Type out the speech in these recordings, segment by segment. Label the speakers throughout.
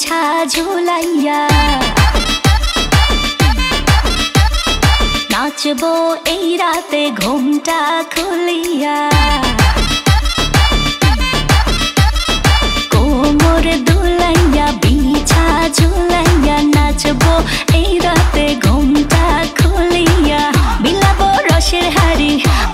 Speaker 1: বিছা ঝুলাইয়া নাচবো এই রাতে ঘুমটা খুলিয়া কোমর দুলাইয়া বিছা ঝুলাইয়া নাচবো এই রাতে ঘুমটা খুলিয়া বিলাবো রসের হাড়ি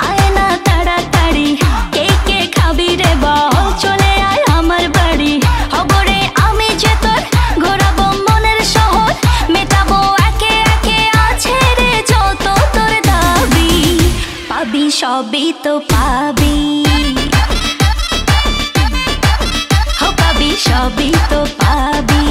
Speaker 1: আয় না তাড়াতাড়ি কে কে খাবি রে বল চলে আয় আমার বাড়ি হবরে আমি যে তোর ঘোরাবো মনের শহর মেটাবো একে একে আছে রে যত তোর দাবি পাবি সবই তো পাবি সবই তো পাবি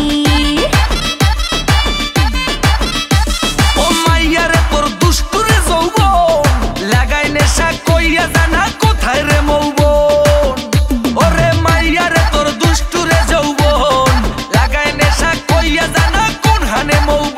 Speaker 2: ও মাইয়া রে তোর দুষ্টুরে যৌবন লাগাই নেশা কইয়া জানা কোথায় রে মৌবন ওরে মাইয়া রে তোর দুষ্টুরে যৌবন লাগাই নেশা কইয়া জানা কোন হানে মৌবন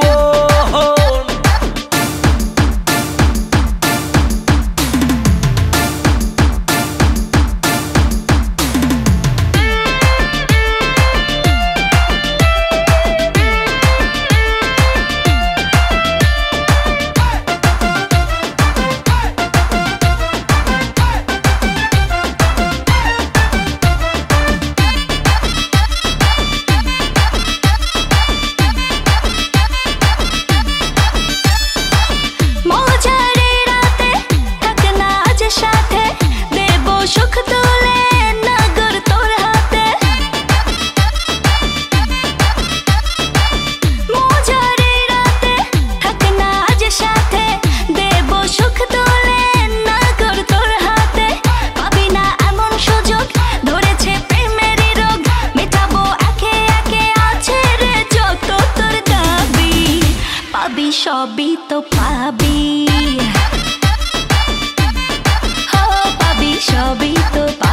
Speaker 2: সবই তো পাবি, পাবি সবই তো পাবি।